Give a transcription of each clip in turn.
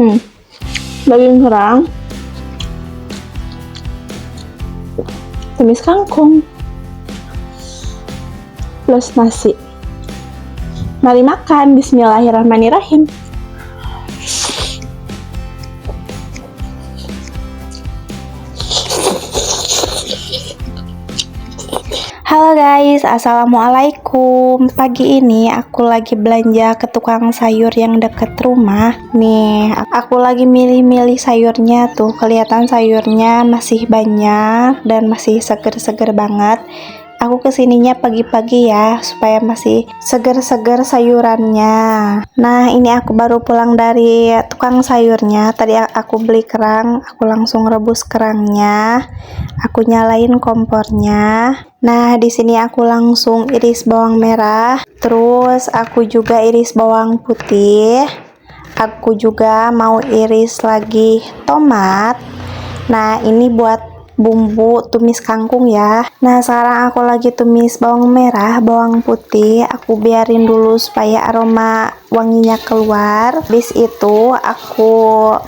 Hmm, daging kerang, tumis kangkung, plus nasi. Mari makan, bismillahirrahmanirrahim. Halo guys, assalamualaikum. Pagi ini aku lagi belanja ke tukang sayur yang deket rumah. Nih, aku lagi milih-milih sayurnya tuh. Kelihatan sayurnya masih banyak dan masih seger-seger banget. Aku kesininya pagi-pagi ya, supaya masih seger-seger sayurannya. Nah, ini aku baru pulang dari tukang sayurnya. Tadi aku beli kerang, aku langsung rebus kerangnya. Aku nyalain kompornya. Nah, di sini aku langsung iris bawang merah, terus aku juga iris bawang putih. Aku juga mau iris lagi tomat. Nah, ini buat bumbu tumis kangkung ya. Nah, sekarang aku lagi tumis bawang merah, bawang putih. Aku biarin dulu supaya aroma wanginya keluar. Habis itu aku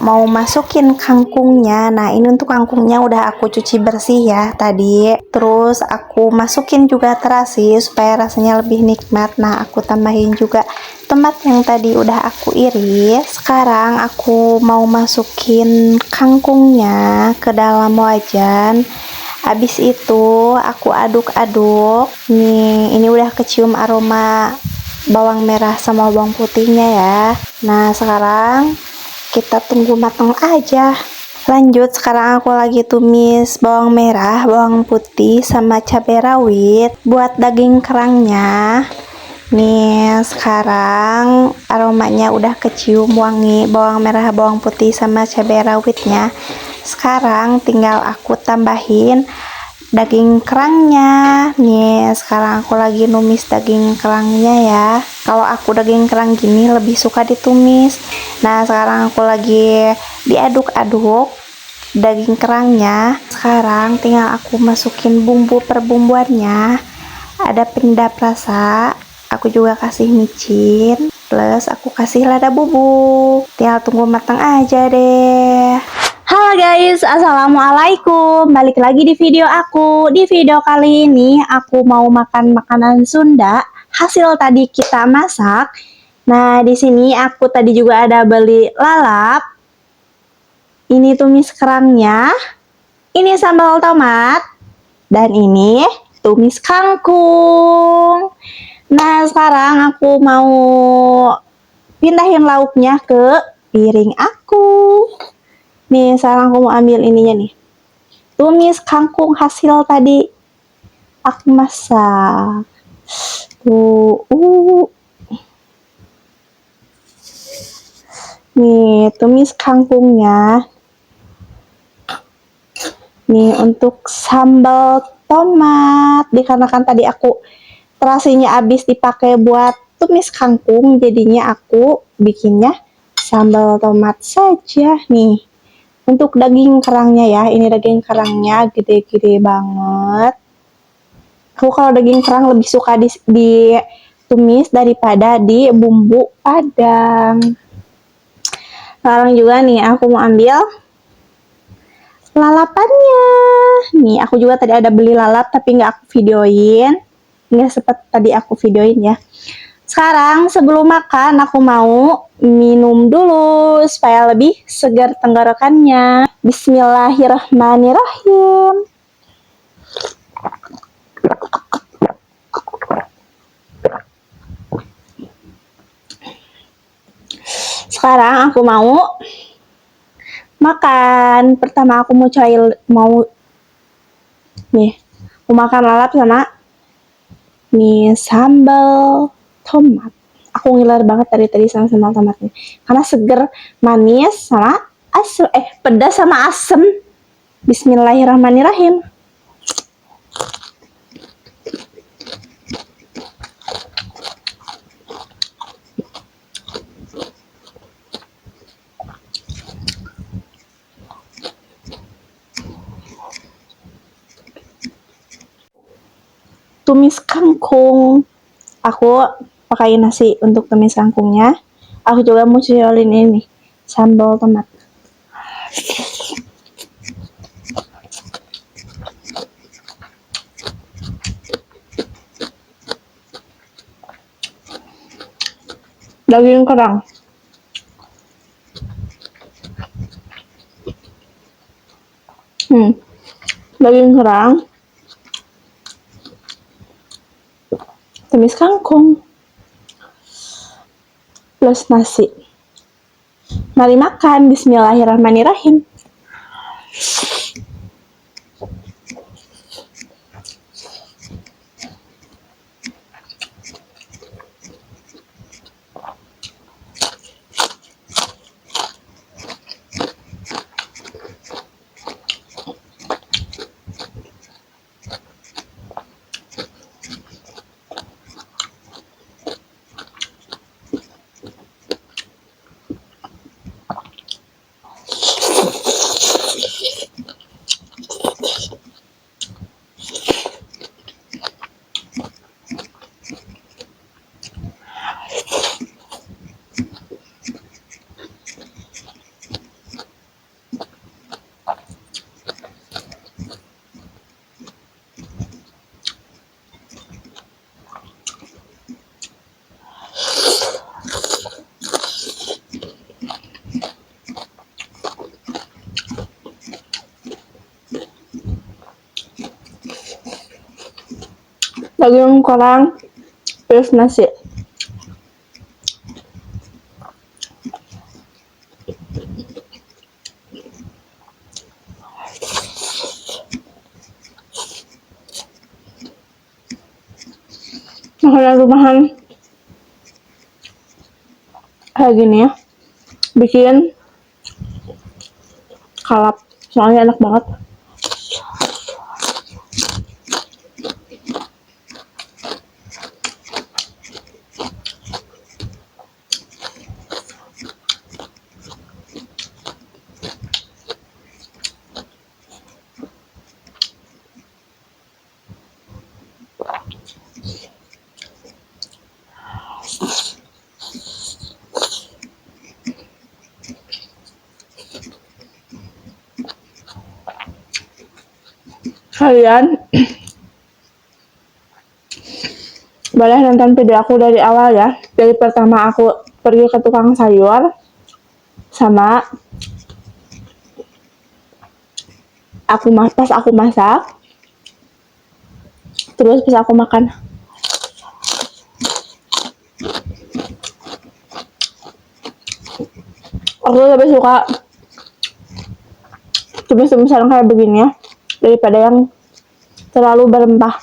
mau masukin kangkungnya. Nah, ini untuk kangkungnya udah aku cuci bersih ya tadi. Terus aku masukin juga terasi supaya rasanya lebih nikmat. Nah, aku tambahin juga tomat yang tadi udah aku iris. Sekarang aku mau masukin kangkungnya ke dalam wajan. Habis itu aku aduk-aduk. Nih, ini udah kecium aroma bawang merah sama bawang putihnya ya. Nah, sekarang kita tunggu matang aja. Lanjut, sekarang aku lagi tumis bawang merah, bawang putih, sama cabai rawit buat daging kerangnya. Nih, sekarang aromanya udah kecium wangi bawang merah, bawang putih, sama cabai rawitnya. Sekarang tinggal aku tambahin daging kerangnya. Nih, sekarang aku lagi numis daging kerangnya ya. Kalau aku daging kerang gini lebih suka ditumis. Nah, sekarang aku lagi diaduk-aduk daging kerangnya. Sekarang tinggal aku masukin bumbu perbumbuannya. Ada penyedap rasa, aku juga kasih micin, plus aku kasih lada bubuk. Tinggal tunggu matang aja deh. Halo guys, assalamualaikum. Balik lagi di video aku. Di video kali ini aku mau makan makanan Sunda hasil tadi kita masak. Nah, di sini aku tadi juga ada beli lalap. Ini tumis kerangnya. Ini sambal tomat. Dan ini tumis kangkung. Nah, sekarang aku mau pindahin lauknya ke piring aku. Nih, sekarang aku mau ambil ininya nih. Tumis kangkung hasil tadi aku masak. Nih, tumis kangkungnya. Nih, untuk sambal tomat. Dikarenakan tadi aku terasinya habis dipakai buat tumis kangkung, jadinya aku bikinnya sambal tomat saja. Nih, untuk daging kerangnya ya, ini daging kerangnya gede-gede banget. Aku kalau daging kerang lebih suka ditumis daripada di bumbu padang. Sekarang juga nih aku mau ambil lalapannya. Nih, aku juga tadi ada beli lalap tapi nggak aku videoin. Nggak sempat tadi aku videoin ya. Sekarang sebelum makan aku mau minum dulu supaya lebih segar tenggorokannya. Bismillahirrahmanirrahim. Sekarang aku mau makan. Pertama aku mau nih, mau makan lalap sama nih sambal tomat. Aku ngiler banget tadi sama sambal tomatnya. Karena seger, manis sama asem, pedas sama asem. Bismillahirrahmanirrahim. Tumis kangkung. Aku pakai nasi untuk tumis kangkungnya. Aku juga mau cuciolin ini sambal tomat. Daging kerang. Daging kerang, tumis kangkung, plus nasi. Mari makan, bismillahirrahmanirrahim. Daging kerang, plus nasi. Makanan rumahan kayak gini ya, bikin kalap, soalnya enak banget. Kalian boleh nonton video aku dari awal ya, dari pertama aku pergi ke tukang sayur, sama pas aku masak, terus pas aku makan. Aku lebih suka tumis-tumisan kayak begini ya, daripada yang terlalu berempah.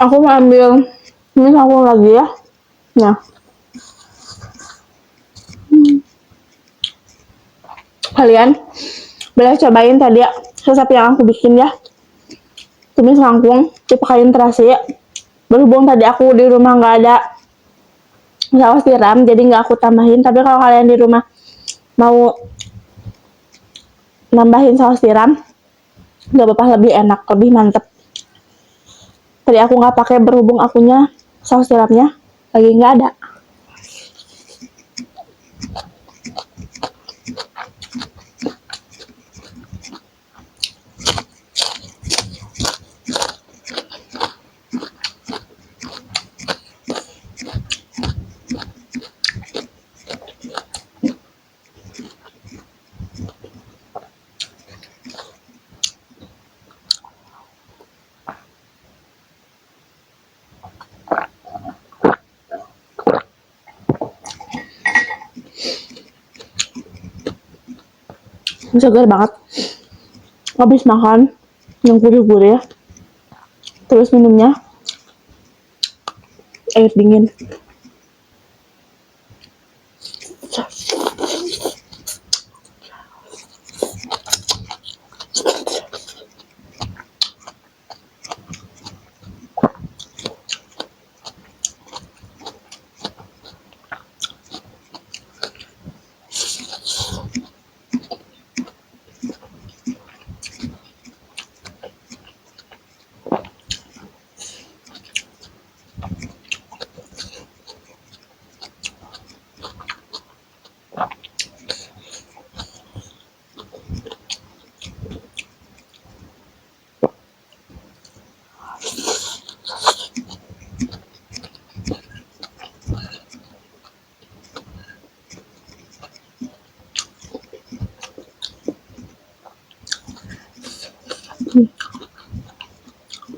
Aku mau ambil ini aku lagi ya. Nah, kalian boleh cobain tadi ya resep yang aku bikin ya, tumis kangkung dipakein terasi ya. Berhubung tadi aku di rumah nggak ada saus tiram, jadi nggak aku tambahin. Tapi kalau kalian di rumah mau nambahin saus tiram, nggak apa-apa, lebih enak, lebih mantep. Tadi aku nggak pakai berhubung akunya saus tiramnya lagi nggak ada. Segar banget. Habis makan yang gurih-gurih ya, terus minumnya air dingin.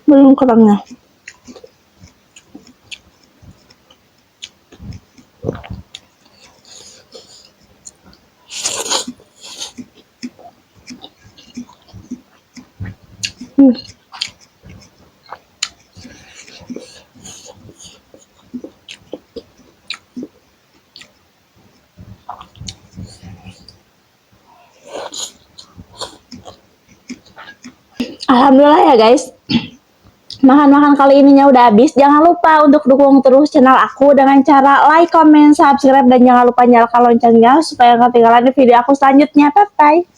Belum kerangnya. Alhamdulillah ya guys, makan-makan kali ininya udah habis. Jangan lupa untuk dukung terus channel aku dengan cara like, comment, subscribe, dan jangan lupa nyalakan loncengnya supaya nggak ketinggalan di video aku selanjutnya. Bye bye.